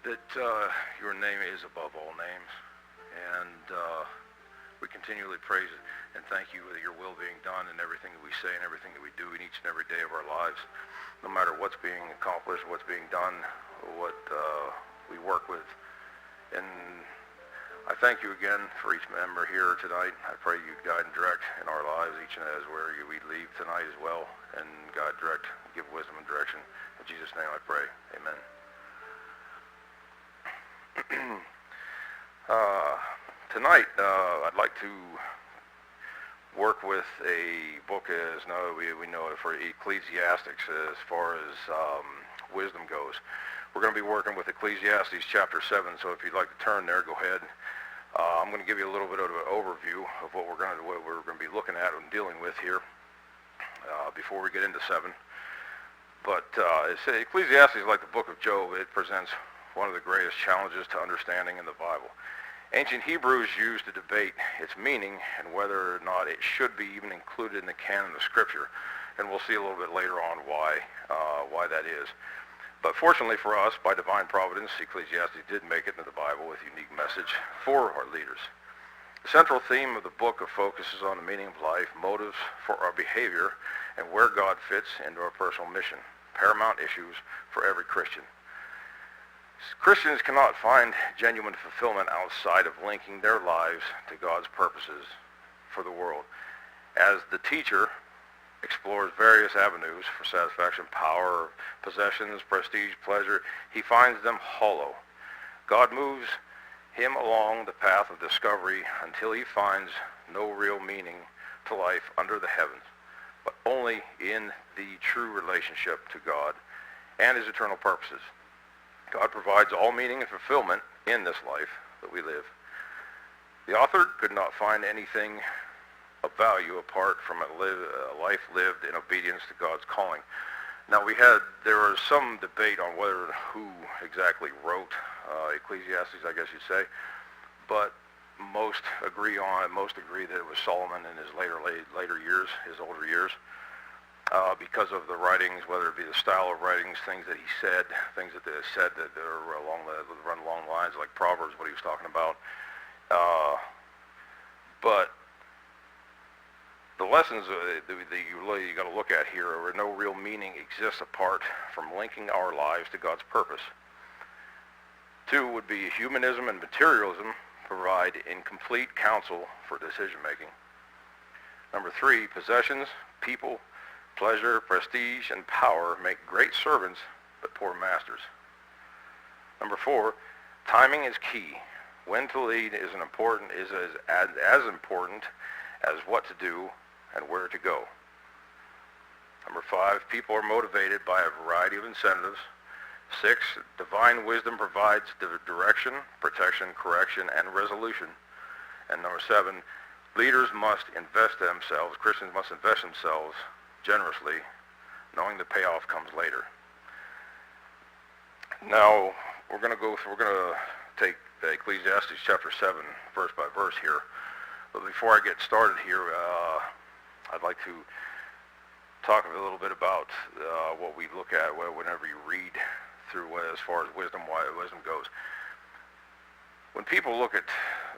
that your name is above all names, and we continually praise and thank you that your will being done in everything that we say and everything that we do in each and every day of our lives, no matter what's being accomplished, what's being done, what we work with. And I thank you again for each member here tonight. I pray you guide and direct in our lives, each and as where we leave tonight as well, and guide, direct, give wisdom and direction. In Jesus' name I pray. Amen. Tonight, I'd like to work with a book as we know it for Ecclesiastics as far as wisdom goes. We're going to be working with Ecclesiastes chapter 7, so if you'd like to turn there, go ahead. I'm going to give you a little bit of an overview of what we're going to be looking at and dealing with here before we get into 7. But Ecclesiastes is like the book of Job. It presents one of the greatest challenges to understanding in the Bible. Ancient Hebrews used to debate its meaning and whether or not it should be even included in the canon of Scripture. And we'll see a little bit later on why that is. But fortunately for us, by divine providence, Ecclesiastes did make it into the Bible with a unique message for our leaders. The central theme of the book focuses on the meaning of life, motives for our behavior, and where God fits into our personal mission, paramount issues for every Christian. Christians cannot find genuine fulfillment outside of linking their lives to God's purposes for the world. As the teacher explores various avenues for satisfaction, power, possessions, prestige, pleasure, he finds them hollow. God moves him along the path of discovery until he finds no real meaning to life under the heavens, but only in the true relationship to God and his eternal purposes. God provides all meaning and fulfillment in this life that we live. The author could not find anything of value apart from a life lived in obedience to God's calling. Now there was some debate on who exactly wrote Ecclesiastes, I guess you'd say, but most agree that it was Solomon in his later years, his older years. Because of the writings, whether it be the style of writings, things that he said, things that they said that are run along lines like Proverbs, what he was talking about. But the lessons that you got to look at here are no real meaning exists apart from linking our lives to God's purpose. 2 would be humanism and materialism provide incomplete counsel for decision making. Number 3, possessions, people, pleasure, prestige, and power make great servants, but poor masters. Number 4, timing is key. When to lead is as important as what to do and where to go. Number 5, people are motivated by a variety of incentives. 6, divine wisdom provides direction, protection, correction, and resolution. And number 7, Christians must invest themselves generously, knowing the payoff comes later. Now, we're going to take Ecclesiastes chapter 7, verse by verse here. But before I get started here, I'd like to talk a little bit about what we look at whenever you read through as far as wisdom goes. When people look at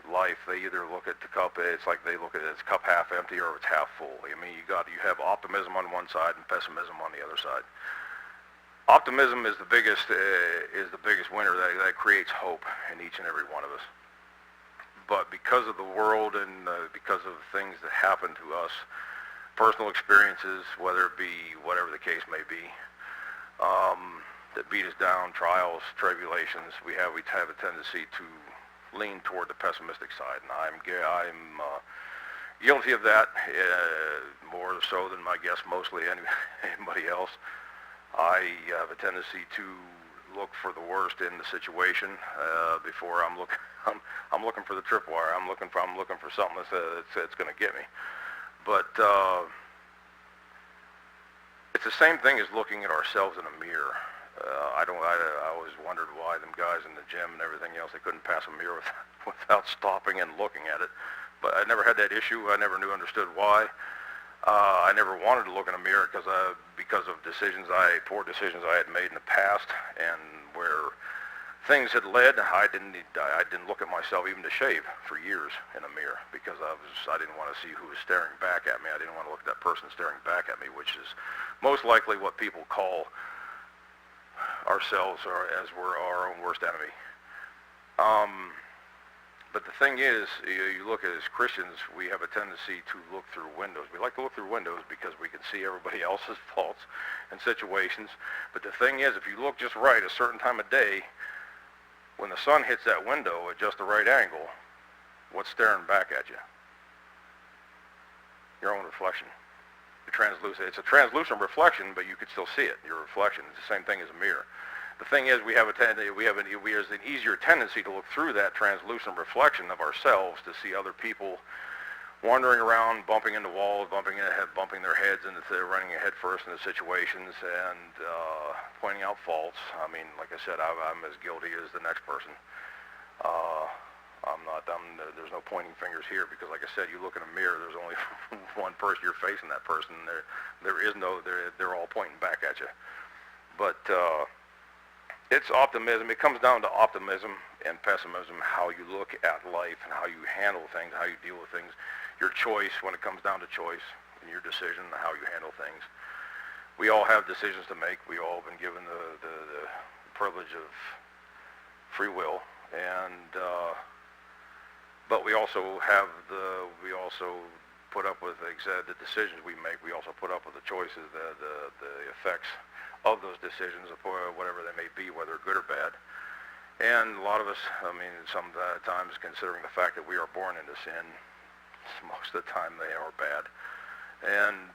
life, they either look at the cup, it's like they look at it's cup half empty or it's half full. I mean, you have optimism on one side and pessimism on the other side. Optimism is the biggest winner that creates hope in each and every one of us. But because of the world and because of things that happen to us, personal experiences, whether it be whatever the case may be, that beat us down, trials, tribulations, we have a tendency to lean toward the pessimistic side, and I'm guilty of that more so than I guess mostly anybody else. I have a tendency to look for the worst in the situation before I'm looking for the tripwire. I'm looking for something that's going to get me. But it's the same thing as looking at ourselves in a mirror. I always wondered why them guys in the gym and everything else, they couldn't pass a mirror without stopping and looking at it. But I never had that issue. I never understood why. I never wanted to look in a mirror because of poor decisions I had made in the past, and where things had led. I didn't look at myself even to shave for years in a mirror because I didn't want to see who was staring back at me. I didn't want to look at that person staring back at me, which is most likely what people call ourselves, or as we're our own worst enemy. But the thing is, you look at as Christians, we have a tendency to look through windows. We like to look through windows because we can see everybody else's faults and situations. But the thing is, if you look just right a certain time of day, when the sun hits that window at just the right angle, what's staring back at you? Your own reflection. It's a translucent reflection, but you can still see it. Your reflection is the same thing as a mirror. The thing is, we have an easier tendency to look through that translucent reflection of ourselves to see other people wandering around, bumping into walls, bumping their heads into running head first into situations, and pointing out faults. I mean, like I said, I'm as guilty as the next person. There's no pointing fingers here because, like I said, you look in a mirror. There's only one person. You're facing that person. They're all pointing back at you. But it's optimism. It comes down to optimism and pessimism, how you look at life and how you handle things, how you deal with things, your choice when it comes down to choice, and your decision, how you handle things. We all have decisions to make. We all have been given the privilege of free will, and but we also put up with the decisions we make. We also put up with the choices, the effects of those decisions, whatever they may be, whether good or bad. And a lot of us, I mean, sometimes considering the fact that we are born into sin, most of the time they are bad. And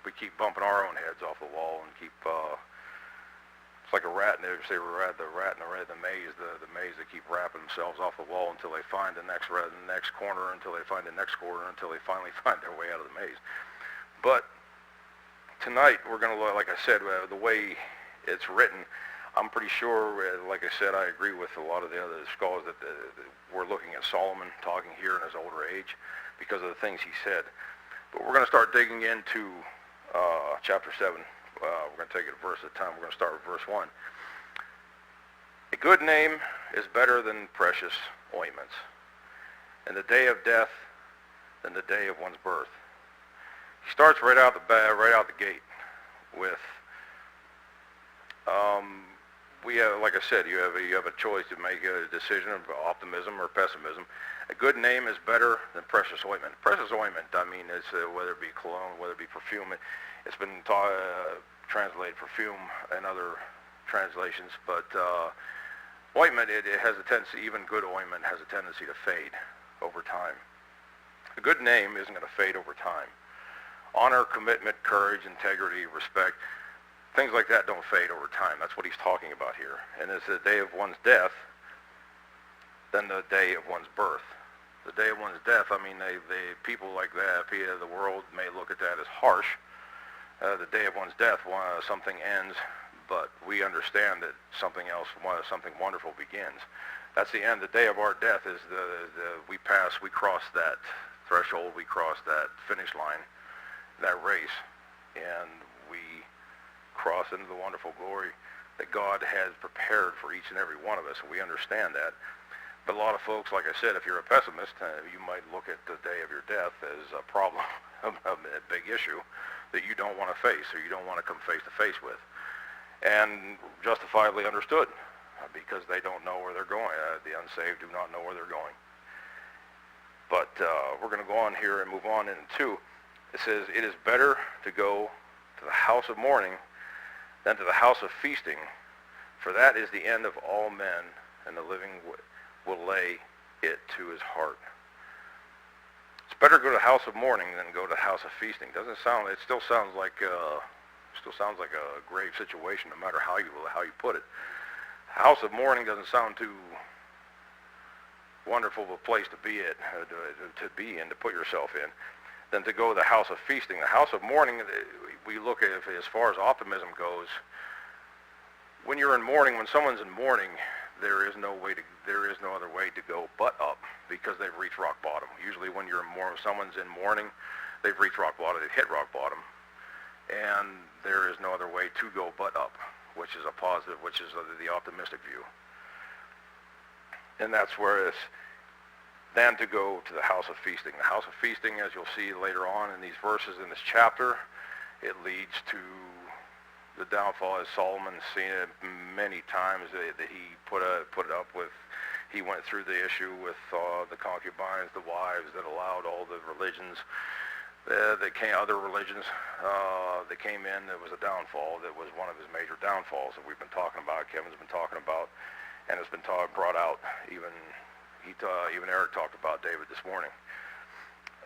we keep bumping our own heads off the wall and keep, it's like a rat, and they say the rat in the maze, the maze, they keep wrapping themselves off the wall until they find the next corner, until they find the next corner, until they finally find their way out of the maze. But tonight, we're going to look, like I said, the way it's written, I'm pretty sure, like I said, I agree with a lot of the other scholars that we're looking at Solomon talking here in his older age because of the things he said. But we're going to start digging into chapter 7. We're going to take it a verse at a time. We're going to start with verse 1. A good name is better than precious ointments, and the day of death than the day of one's birth. He starts right out the gate with, like I said, you have a choice to make a decision of optimism or pessimism. A good name is better than precious ointment. Precious ointment, I mean, it's whether it be cologne, whether it be perfume. It's been translated perfume in other translations, but ointment, it has a tendency, even good ointment has a tendency to fade over time. A good name isn't going to fade over time. Honor, commitment, courage, integrity, respect, things like that don't fade over time. That's what he's talking about here. And it's the day of one's death than the day of one's birth. The day of one's death, I mean, people like that, the world may look at that as harsh. The day of one's death, something ends, but we understand that something else, something wonderful begins. That's the end. The day of our death is we cross that threshold, we cross that finish line, that race, and we cross into the wonderful glory that God has prepared for each and every one of us, and we understand that. But a lot of folks, like I said, if you're a pessimist, you might look at the day of your death as a problem, a big issue that you don't want to face, or you don't want to come face to face with. And justifiably understood, because they don't know where they're going. The unsaved do not know where they're going. But we're going to go on here and move on into, it says, it is better to go to the house of mourning than to the house of feasting, for that is the end of all men, and the living will lay it to his heart. It's better to go to the house of mourning than go to the house of feasting. It still sounds like a grave situation, no matter how you put it. The house of mourning doesn't sound too wonderful of a place to be in, to put yourself in, than to go to the house of feasting. The house of mourning, we look at, as far as optimism goes, when you're in mourning, when someone's in mourning, there is no other way to go but up, because they've reached rock bottom. Usually when someone's in mourning, they've reached rock bottom, they've hit rock bottom, and there is no other way to go but up. which is a positive, which is the optimistic view. And that's where it's then to go to the house of feasting. The house of feasting, as you'll see later on in these verses in this chapter, it leads to the downfall, as Solomon's seen it many times, that he put it up with. He went through the issue with the concubines, the wives that allowed all the religions, other religions that came in. There was a downfall. That was one of his major downfalls that we've been talking about. Kevin's been talking about, and it's been brought out. Even Eric talked about David this morning.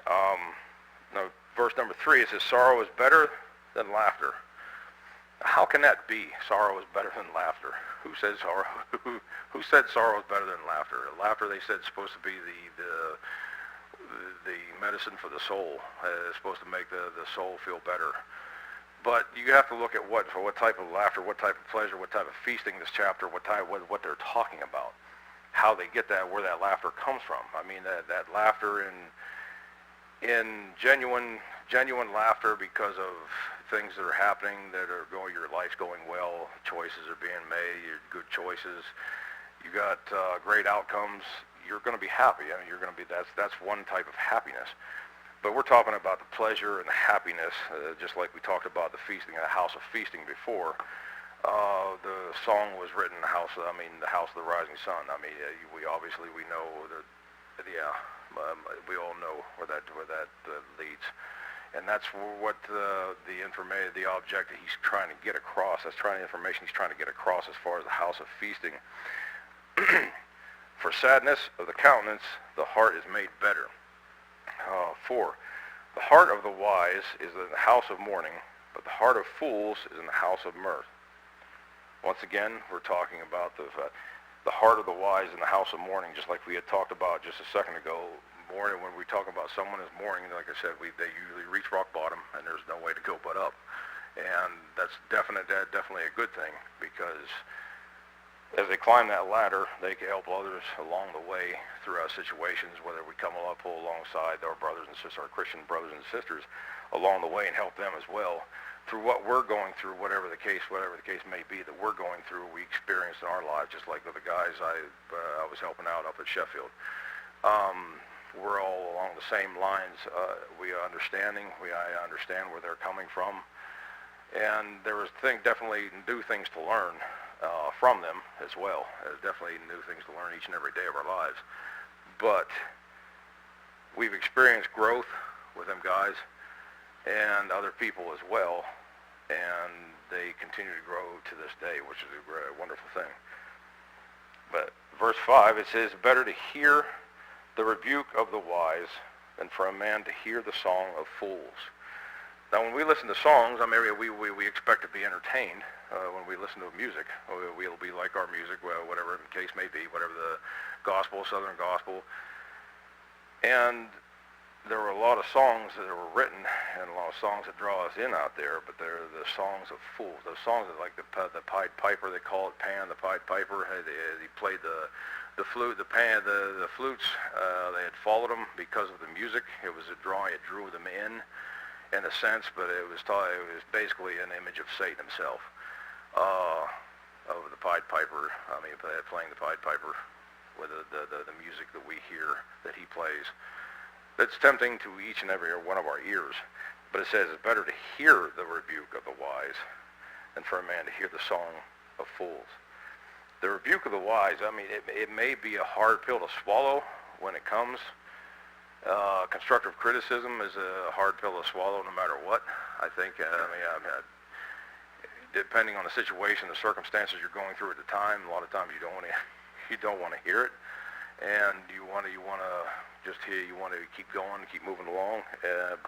Now, verse number 3, it says, "Sorrow is better than laughter." How can that be? Sorrow is better than laughter. Who said sorrow? Who said sorrow is better than laughter? Laughter, they said, is supposed to be the medicine for the soul. It's supposed to make the soul feel better. But you have to look at what type of laughter, what type of pleasure, what type of feasting this chapter, what they're talking about, how they get that, where that laughter comes from. I mean, that laughter in genuine laughter because of things that are happening that are going, your life's going well, choices are being made, your good choices, you got great outcomes, you're going to be happy. I mean, you're going to be, that's one type of happiness. But we're talking about the pleasure and the happiness, just like we talked about the feasting, the house of feasting before. The song was written, the house of the rising sun. I mean, we know that, we all know where that leads. And that's what the object that he's trying to get across. That's the information he's trying to get across as far as the house of feasting. For sadness of the countenance, the heart is made better. 4, the heart of the wise is in the house of mourning, but the heart of fools is in the house of mirth. Once again, we're talking about the heart of the wise in the house of mourning, just like we had talked about just a second ago. Mourning, when we talk about someone as mourning, like I said, they usually reach rock bottom, and there's no way to go but up. And that's definitely a good thing, because as they climb that ladder, they can help others along the way throughout situations, whether we come up, pull alongside our brothers and sisters, our Christian brothers and sisters, along the way, and help them as well through what we're going through, whatever the case may be that we're going through, we experience in our lives, just like with the guys I was helping out up at Sheffield. We're all along the same lines. We are understanding. I understand where they're coming from, and there is definitely new things to learn from them as well. There's definitely new things to learn each and every day of our lives. But we've experienced growth with them guys and other people as well, and they continue to grow to this day, which is a wonderful thing. But verse 5, it says, "Better to hear the rebuke of the wise than for a man to hear the song of fools." Now, when we listen to songs, I mean, we expect to be entertained. When we listen to music, we'll be like our music, whatever the case may be, whatever the gospel, Southern gospel. And there were a lot of songs that were written, and a lot of songs that draw us in out there, but they're the songs of fools. Those songs that, like the Pied Piper, they call it Pan, the Pied Piper. He played the flute, the flutes. They had followed him because of the music. It was a drawing. It drew them in a sense, but it was basically an image of Satan himself. Of the Pied Piper. I mean, playing the Pied Piper with the music that we hear that he plays. That's tempting to each and every one of our ears. But it says it's better to hear the rebuke of the wise than for a man to hear the song of fools. The rebuke of the wise, I mean, it may be a hard pill to swallow when it comes. Constructive criticism is a hard pill to swallow no matter what. I think, depending on the situation, the circumstances you're going through at the time, a lot of times you don't want to hear it, and you want to keep going, keep moving along.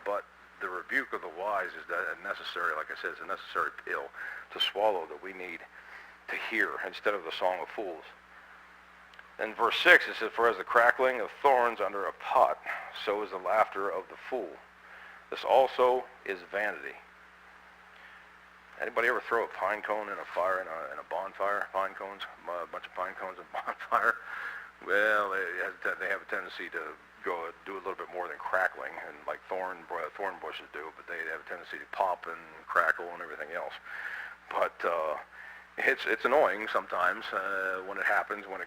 But the rebuke of the wise is necessary. Like I said, it's a necessary pill to swallow that we need to hear instead of the song of fools. In verse 6, it says, "For as the crackling of thorns under a pot, so is the laughter of the fool. This also is vanity." Anybody ever throw a pine cone in a fire, in a bonfire? Pine cones, a bunch of pine cones in a bonfire. Well, they have a tendency to do a little bit more than crackling, and like thorn bushes do, but they have a tendency to pop and crackle and everything else. But It's annoying sometimes when it happens, when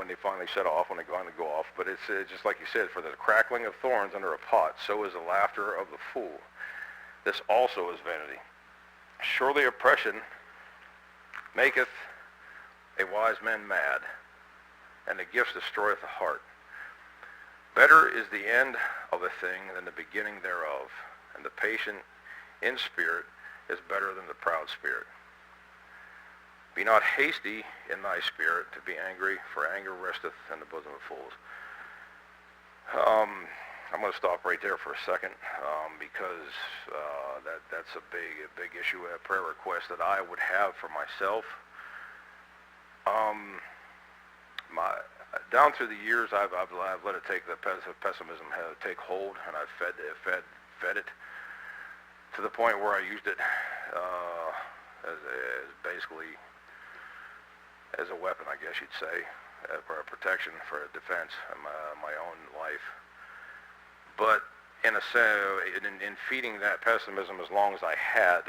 they finally shut off, when they finally go off. But it's just like you said, for the crackling of thorns under a pot, so is the laughter of the fool. This also is vanity. Surely oppression maketh a wise man mad, and the gifts destroyeth the heart. Better is the end of a thing than the beginning thereof, and the patient in spirit is better than the proud spirit. Be not hasty in thy spirit to be angry, for anger resteth in the bosom of fools. I'm going to stop right there for a second because that's a big issue, a prayer request that I would have for myself. Down through the years, I've let it take the pessimism take hold, and I've fed it to the point where I used it as basically as a weapon, I guess you'd say, for a protection, for a defense of my own life. But in feeding that pessimism as long as I had,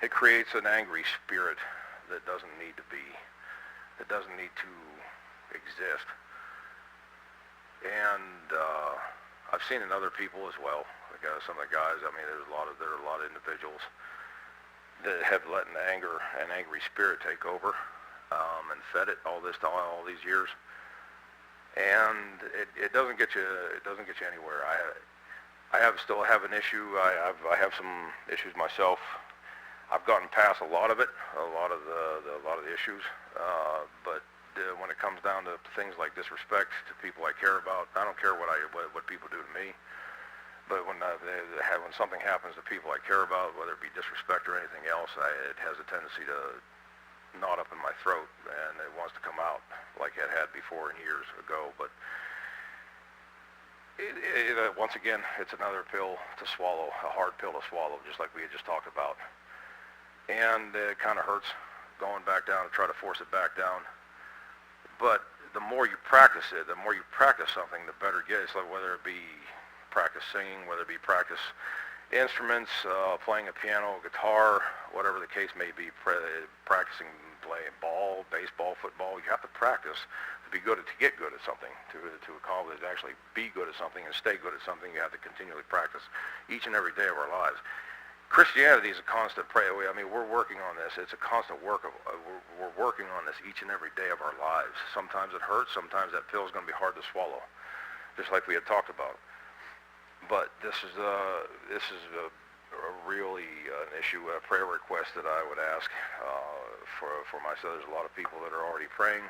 it creates an angry spirit that doesn't need to be, that doesn't need to exist. And I've seen in other people as well. Like some of the guys, I mean, there are a lot of individuals that have let an angry spirit take over and fed it all these years. And it doesn't get you anywhere. I still have an issue. I have some issues myself. I've gotten past a lot of it, a lot of the issues. But when it comes down to things like disrespect to people I care about, I don't care what people do to me. But when something happens to people I care about, whether it be disrespect or anything else, it has a tendency to knot up in my throat, and it wants to come out like it had before and years ago. But once again, it's another pill to swallow, a hard pill to swallow, just like we had just talked about. And it kind of hurts going back down and try to force it back down. But the more you practice it, the more you practice something, the better it gets. Like whether it be practice singing, whether it be practice instruments, playing a piano, guitar, whatever the case may be, practicing playing ball, baseball, football. You have to practice to be good to get good at something, to accomplish, to actually be good at something and stay good at something. You have to continually practice each and every day of our lives. Christianity is a constant prayer. I mean, we're working on this. It's a constant work of. We're working on this each and every day of our lives. Sometimes it hurts. Sometimes that pill is going to be hard to swallow, just like we had talked about. But this is really an issue, a prayer request that I would ask for myself. There's a lot of people that are already praying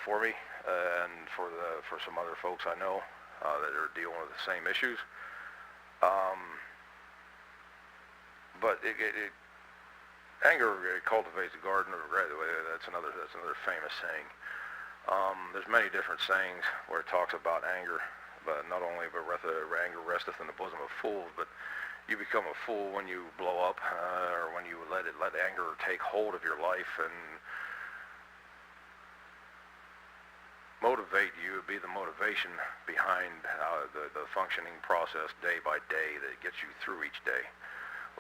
for me, and for some other folks I know that are dealing with the same issues. But anger cultivates the garden of regret. That's another famous saying. There's many different sayings where it talks about anger. But not only anger resteth in the bosom of fools, but you become a fool when you blow up, or when you let anger take hold of your life and motivate you, be the motivation behind the functioning process day by day that gets you through each day,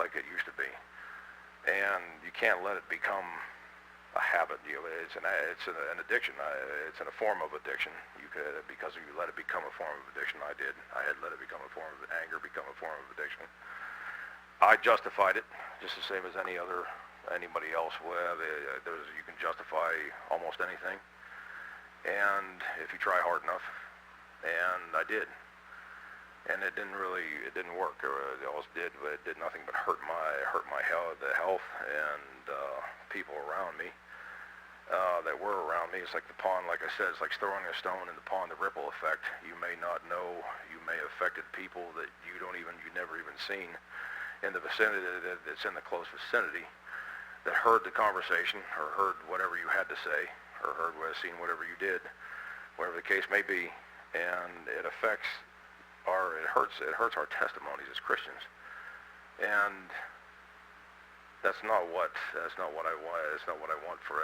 like it used to be. And you can't let it become a habit. It's an addiction. It's in a form of addiction. Because you let it become a form of addiction. I had let it become a form of anger, become a form of addiction. I justified it just the same as anybody else. You can justify almost anything, and if you try hard enough, and I did, and it didn't work. All it did nothing but hurt my health, the health, and people around me. That were around me. It's like the pond, like I said, it's like throwing a stone in the pond, the ripple effect. You may not know, you may have affected people that you never even seen in the vicinity, that's in the close vicinity, that heard the conversation, or heard whatever you had to say, or seen whatever you did, whatever the case may be, and it hurts our testimonies as Christians. And that's not what I want. That's not what I want for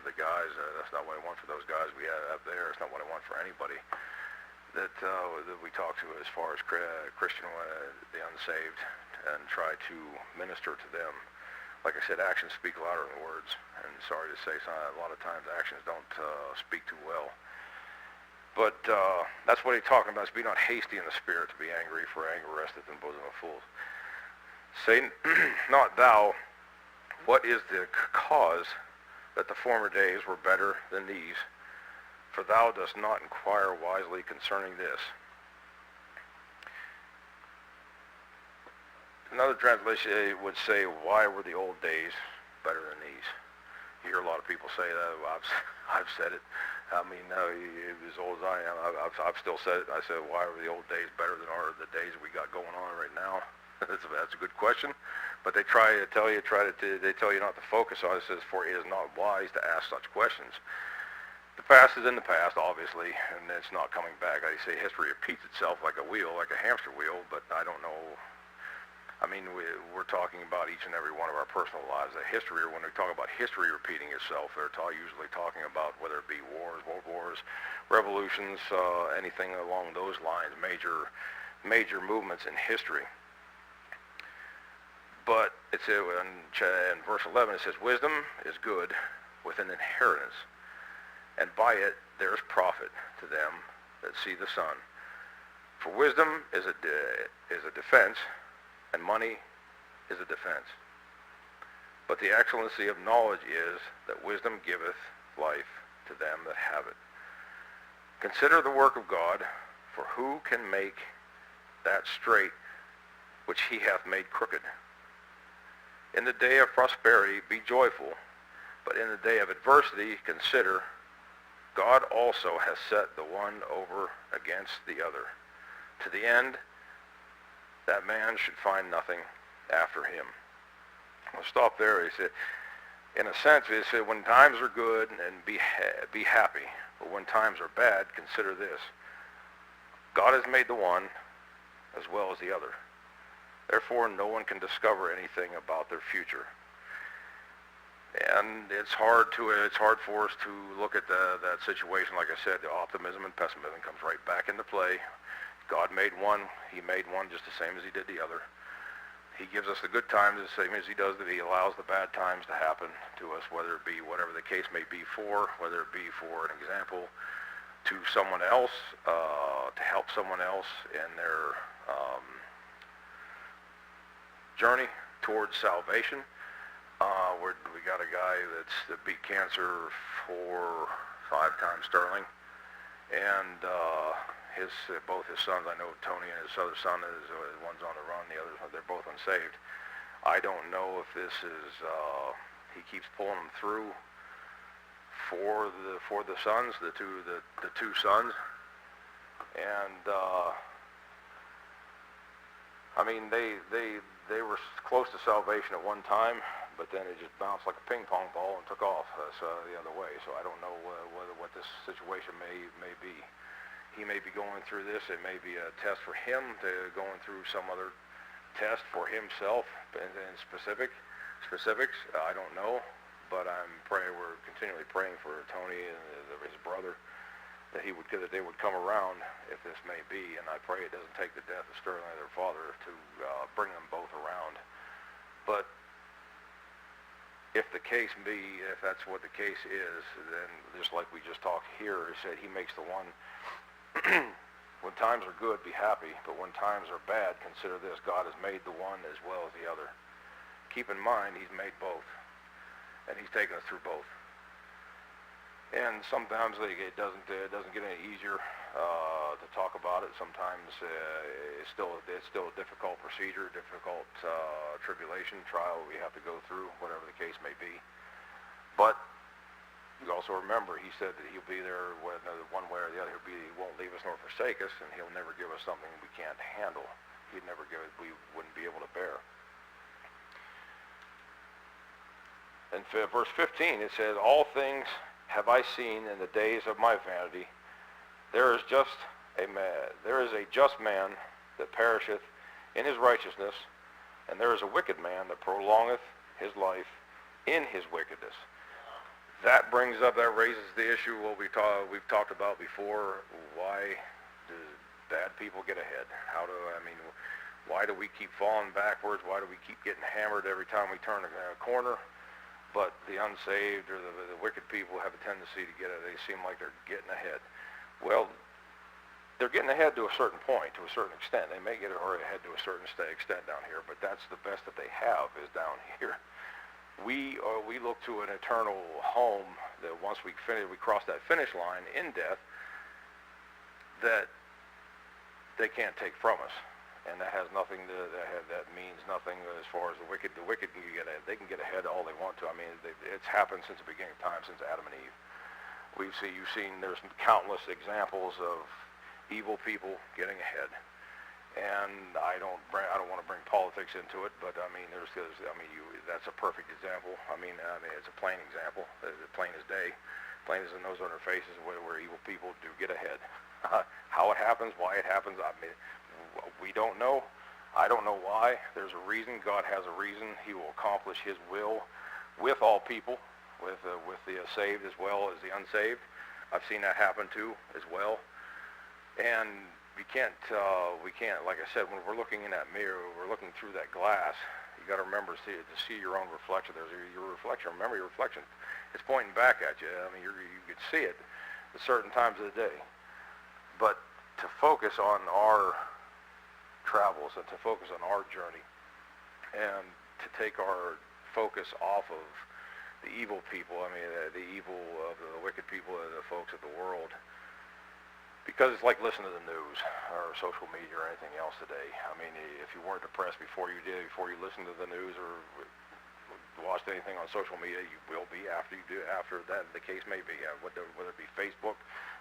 the guys. That's not what I want for those guys we have up there. It's not what I want for anybody that we talk to as far as Christian, the unsaved, and try to minister to them like I said, actions speak louder than words. And sorry to say, a lot of times actions don't speak too well. But that's what he's talking about, is be not hasty in the spirit to be angry, for anger resteth in the bosom of fools. Say not thou, what is the cause that the former days were better than these? For thou dost not inquire wisely concerning this. Another translation would say, why were the old days better than these? You hear a lot of people say that. I've said it. I mean, as old as I am, I've still said it. I said, why were the old days better than the days we got going on right now? That's a good question. But they try to tell you, they tell you not to focus on it. It says, for it is not wise to ask such questions. The past is in the past, obviously, and it's not coming back. I say history repeats itself like a wheel, like a hamster wheel, but I don't know. I mean, we're talking about each and every one of our personal lives. That history, or when we talk about history repeating itself, they're usually talking about whether it be wars, world wars, revolutions, anything along those lines, major movements in history. But it's in verse 11, it says, wisdom is good with an inheritance, and by it there is profit to them that see the sun. For wisdom is a defense, and money is a defense. But the excellency of knowledge is that wisdom giveth life to them that have it. Consider the work of God, for who can make that straight which he hath made crooked? In the day of prosperity be joyful, but in the day of adversity consider, God also has set the one over against the other, to the end that man should find nothing after him. I'll stop there. He said, in a sense, he said, when times are good, and be happy. But when times are bad, consider this. God has made the one as well as the other. Therefore, no one can discover anything about their future. And it's hard for us to look at that situation. Like I said, the optimism and pessimism comes right back into play. God made one. He made one just the same as he did the other. He gives us the good times the same as he does that. He allows the bad times to happen to us, whether it be whatever the case may be for, whether it be for an example to someone else, to help someone else in their journey towards salvation. We got a guy that beat cancer 5 times sterling, and both his sons, I know Tony and his other son, one's on the run, the other, they're both unsaved. I don't know if this is he keeps pulling them through for the sons, the two sons, and I mean they were close to salvation at one time, but then it just bounced like a ping pong ball and took off the other way. So I don't know what this situation may be. He may be going through this. It may be a test for him, going through some other test for himself in specifics. I don't know, but we're continually praying for Tony and his brother that they would come around, if this may be. And I pray it doesn't take the death of Sterling, their father, to bring them both around. But if that's what the case is, then just like we just talked here, he said he makes the one. When times are good, be happy, but when times are bad, consider this. God has made the one as well as the other. Keep in mind, he's made both, and he's taken us through both. And sometimes it doesn't get any easier to talk about it. Sometimes it's still a difficult procedure, difficult tribulation, trial we have to go through, whatever the case may be. But you also remember, he said that he'll be there one way or the other. He won't leave us nor forsake us, and he'll never give us something we can't handle. He'd never give it we wouldn't be able to bear. In verse 15, it says, all things have I seen in the days of my vanity. There is a just man that perisheth in his righteousness, and there is a wicked man that prolongeth his life in his wickedness. That raises the issue we've talked about before. Why do bad people get ahead? Why do we keep falling backwards? Why do we keep getting hammered every time we turn a corner? But the unsaved or the wicked people have a tendency to they seem like they're getting ahead. Well, they're getting ahead to a certain point, to a certain extent. They may get ahead to a certain extent down here, but that's the best that they have is down here. We look to an eternal home that once we cross that finish line in death, that they can't take from us. And that has nothing that means nothing as far as the wicked. The wicked can get ahead. They can get ahead all they want to. I mean, it's happened since the beginning of time, since Adam and Eve. You've seen there's countless examples of evil people getting ahead. And I don't want to bring politics into it, but I mean, that's a perfect example. I mean, it's a plain example, plain as day, plain as the nose on their faces, where evil people do get ahead. How it happens, why it happens, I mean, we don't know. I don't know why. There's a reason. God has a reason. He will accomplish His will with all people, with the saved as well as the unsaved. I've seen that happen too, as well. And we can't, like I said, when we're looking in that mirror, we're looking through that glass. You got to remember to see your own reflection. There's your reflection. Remember your reflection. It's pointing back at you. I mean, you could see it at certain times of the day. But to focus on our travels and to focus on our journey and to take our focus off of the evil people, I mean, the evil of the wicked people, the folks of the world, because it's like listening to the news or social media or anything else today. I mean, if you weren't depressed before you listened to the news or watched anything on social media, you will be after that the case may be, whether it be Facebook,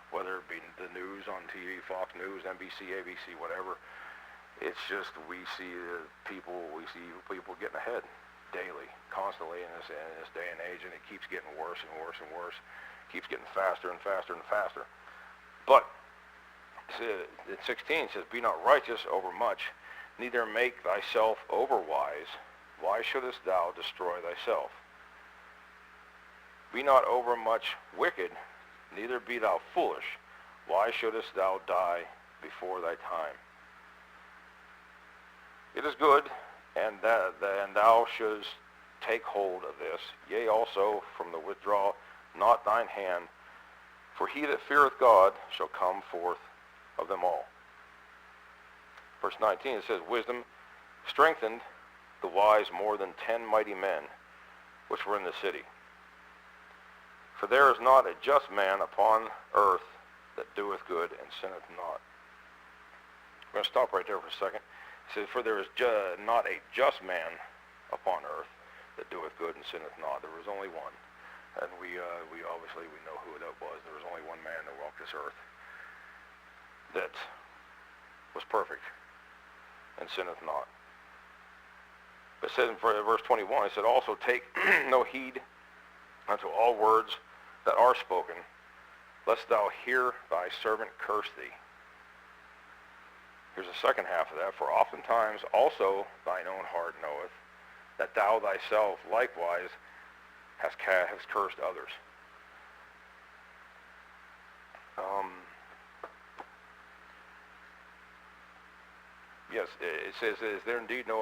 whether it be the news on TV, Fox News, NBC, ABC, whatever. It's just we see people getting ahead daily, constantly in this day and age, and it keeps getting worse and worse and worse. It keeps getting faster and faster and faster. But in 16 it says, "Be not righteous over much, neither make thyself overwise. Why shouldest thou destroy thyself? Be not overmuch wicked, neither be thou foolish. Why shouldest thou die before thy time? It is good, and thou shouldst take hold of this, yea, also from the withdraw not thine hand, for he that feareth God shall come forth of them all." Verse 19, it says, "Wisdom strengthened the wise more than 10 mighty men, which were in the city. For there is not a just man upon earth that doeth good and sinneth not." I'm going to stop right there for a second. It says, "For there is not a just man upon earth that doeth good and sinneth not." There was only one. And we obviously know who that was. There was only one man that walked this earth that was perfect and sinneth not. It says in verse 21, it said, "Also take no heed unto all words that are spoken, lest thou hear thy servant curse thee." Here's the second half of that. "For oftentimes also thine own heart knoweth that thou thyself likewise hast cursed others." Yes, it says, "Is there indeed no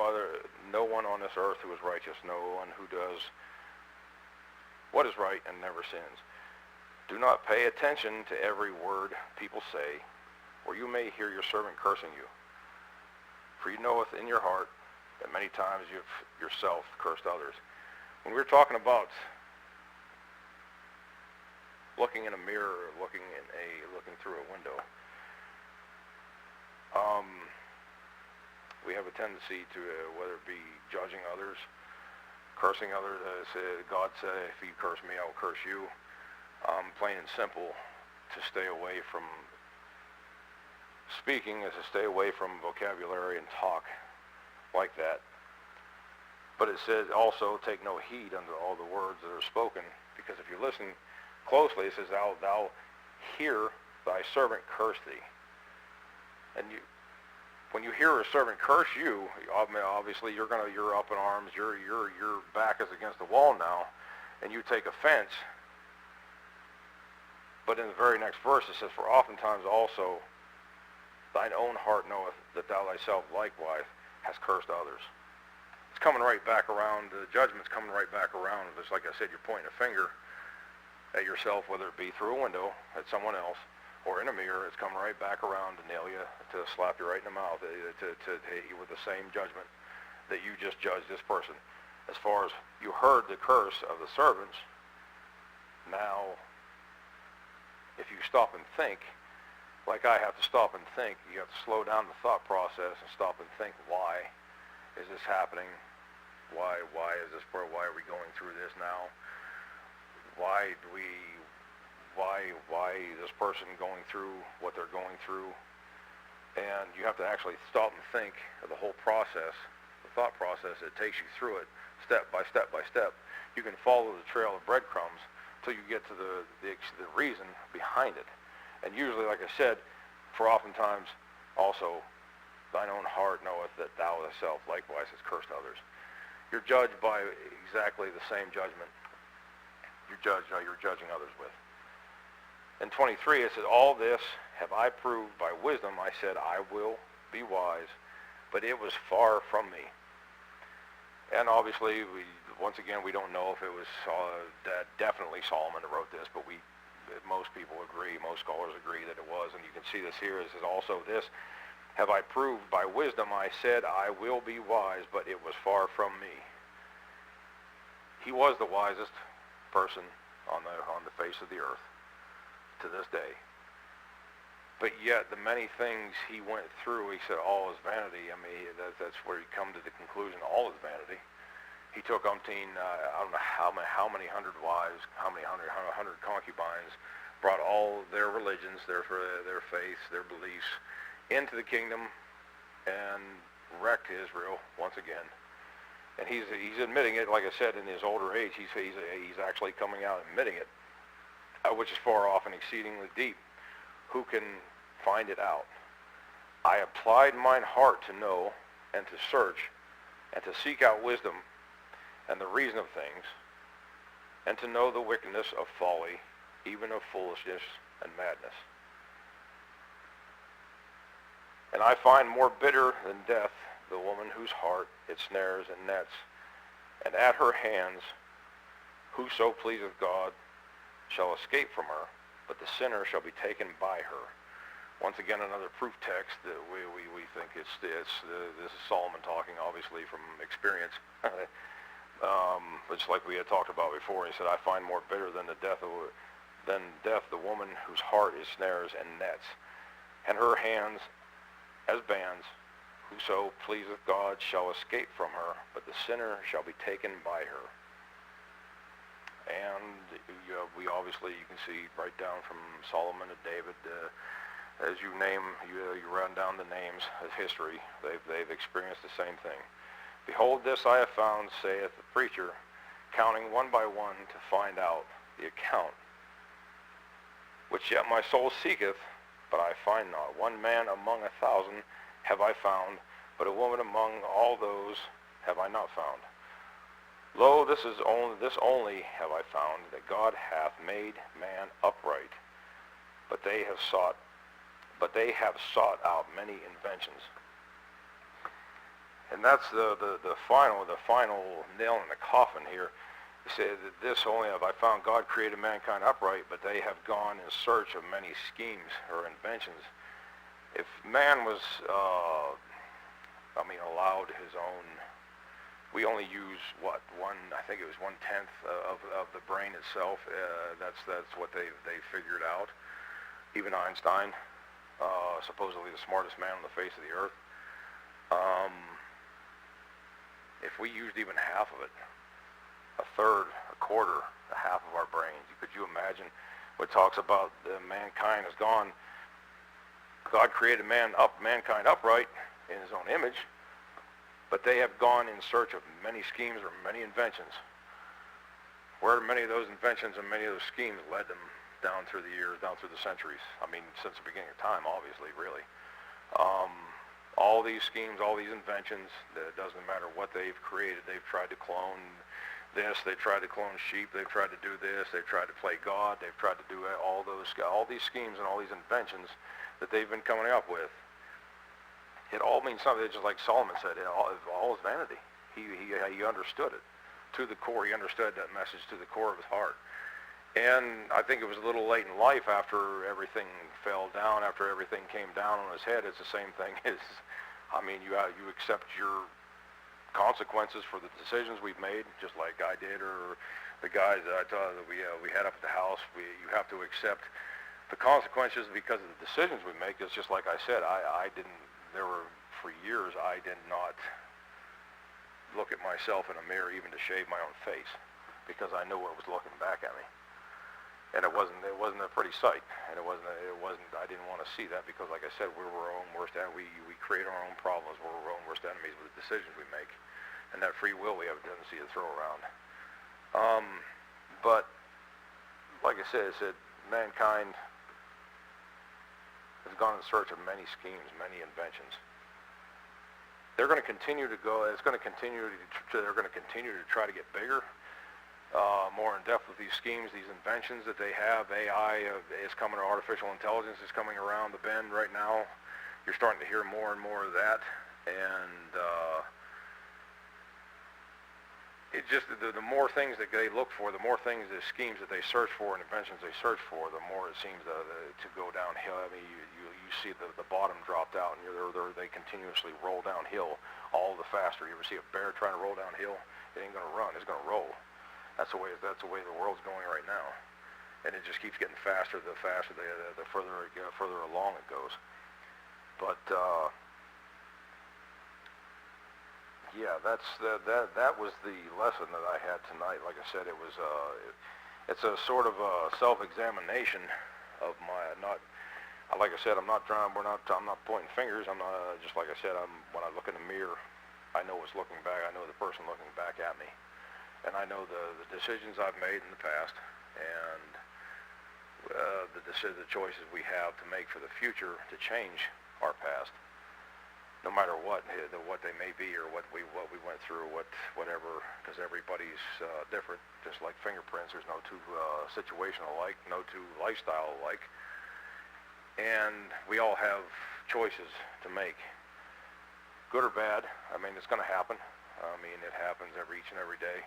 one on this earth who is righteous, no one who does what is right and never sins? Do not pay attention to every word people say, or you may hear your servant cursing you. For you knoweth in your heart that many times you've yourself cursed others." When we're talking about looking in a mirror, looking through a window, we have a tendency to, whether it be judging others, cursing others. God said, "If you curse me, I will curse you." Plain and simple, to stay away from speaking is to stay away from vocabulary and talk like that. But it says also, "Take no heed unto all the words that are spoken," because if you listen closely, it says, "Thou hear thy servant curse thee." And when you hear a servant curse you, obviously you're up in arms. Your back is against the wall now, and you take offense. But in the very next verse it says, "For oftentimes also thine own heart knoweth that thou thyself likewise has cursed others. It's coming right back around. The judgment's coming right back around. It's like I said, you're pointing a finger at yourself, whether it be through a window at someone else or in a mirror. It's coming right back around to nail you, to slap you right in the mouth, to hit you with the same judgment that you just judged this person. As far as you heard the curse of the servants, now if you stop and think, like I have to stop and think, you have to slow down the thought process and stop and think, why is this happening? Why is this, why are we going through this now? Why is this person going through what they're going through? And you have to actually stop and think of the whole process, the thought process. It takes you through it step by step by step. You can follow the trail of breadcrumbs till you get to the reason behind it. And usually, like I said, for oftentimes also, thine own heart knoweth that thou thyself likewise hast cursed others. You're judged by exactly the same judgment you're judging others with. In 23, it says, all this have I proved by wisdom. I said, I will be wise, but it was far from me. And obviously, once again, we don't know if it was definitely Solomon that wrote this, but most people agree, most scholars agree that it was. And you can see this here. It says, also this have I proved by wisdom. I said, I will be wise, but it was far from me. He was the wisest person on the face of the earth to this day. But yet, the many things he went through, he said, all is vanity. I mean, that's where you come to the conclusion, all is vanity. He took umpteen, I don't know how many hundred wives, how many hundred concubines, brought all their religions, their faiths, their beliefs into the kingdom and wrecked Israel once again. And he's admitting it, like I said, in his older age, he's actually coming out and admitting it, which is far off and exceedingly deep. Who can find it out? I applied mine heart to know and to search and to seek out wisdom and the reason of things, and to know the wickedness of folly, even of foolishness and madness. And I find more bitter than death the woman whose heart it snares and nets, and at her hands whoso pleaseth God shall escape from her, but the sinner shall be taken by her. Once again, another proof text that we think this is Solomon talking, obviously from experience. Just like we had talked about before, he said, I find more bitter than death the woman whose heart is snares and nets, and her hands as bands. Whoso pleaseth God shall escape from her, but the sinner shall be taken by her. And we obviously, you can see right down from Solomon to David, as you run down the names of history, they've experienced the same thing. Behold, this I have found, saith the preacher, counting one by one to find out the account, which yet my soul seeketh, but I find not. One man among 1,000 have I found, but a woman among all those have I not found. Lo, this only have I found, that God hath made man upright, but they have sought out many inventions. And that's the final nail in the coffin here. He said that this only have I found, God created mankind upright, but they have gone in search of many schemes or inventions. If man was, allowed his own, we only use I think it was 1/10 of the brain itself. That's what they figured out. Even Einstein, supposedly the smartest man on the face of the earth. If we used even half of it, a third, a quarter, a half of our brains, could you imagine what talks about mankind has gone? God created mankind upright in his own image, but they have gone in search of many schemes or many inventions. Where many of those inventions and many of those schemes led them down through the years, down through the centuries. I mean, since the beginning of time, obviously, really. All these schemes, all these inventions, it doesn't matter what they've created. They've tried to clone this, they've tried to clone sheep, they've tried to do this, they've tried to play God, they've tried to do all these schemes and all these inventions that they've been coming up with. it all means something. It's just like Solomon said, all is vanity. He understood it to the core. He understood that message to the core of his heart. And I think it was a little late in life after everything fell down, after everything came down on his head. It's the same thing as, I mean, you accept your consequences for the decisions we've made, just like I did, or the guys that I thought that we had up at the house. You have to accept the consequences because of the decisions we make. It's just like I said, for years, I did not look at myself in a mirror even to shave my own face, because I knew what was looking back at me. And it wasn't a pretty sight, and I didn't want to see that, because like I said, we're our own worst enemy. We create our own problems. We're our own worst enemies with the decisions we make, and that free will we have a tendency to throw around. But like I said, mankind has gone in search of many schemes, many inventions. They're going to continue to go. They're going to continue to try to get bigger, more in depth with these schemes, these inventions that they have. AI is coming, artificial intelligence is coming around the bend right now. You're starting to hear more and more of that, and it just, the more things that they look for, the more things, the schemes that they search for, and inventions they search for, the more it seems to go downhill. I mean, you see the bottom dropped out, and they continuously roll downhill all the faster. You ever see a bear trying to roll downhill? It ain't going to run. It's going to roll. That's the way the world's going right now, and it just keeps getting faster. The further along it goes. But yeah, that was the lesson that I had tonight. Like I said, it's a sort of a self-examination of my like I said, I'm not pointing fingers. I'm not, just like I said, when I look in the mirror, I know what's looking back. I know the person looking back at me, and I know the decisions I've made in the past, and the choices we have to make for the future to change our past. No matter what they may be, or what we went through, whatever, because everybody's different. Just like fingerprints, there's no two situation alike, no two lifestyle alike, and we all have choices to make, good or bad. I mean, it's going to happen. I mean, it happens each and every day,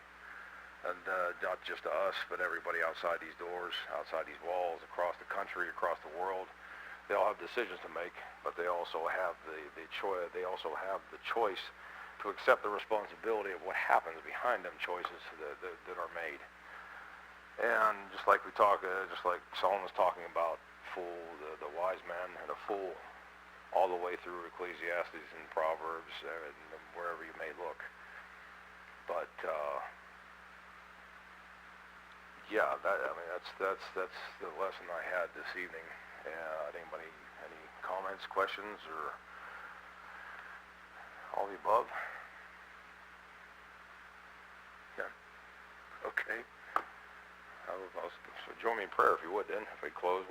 and not just to us, but everybody outside these doors, outside these walls, across the country, across the world. They all have decisions to make, but they also have the choice. They also have the choice to accept the responsibility of what happens behind them choices that are made. And just like just like Solomon's talking about, the wise man and a fool, all the way through Ecclesiastes and Proverbs and wherever you may look. But yeah, that's the lesson I had this evening. Anybody, any comments, questions, or all the above? Yeah. Okay. So join me in prayer if you would, then, if we close.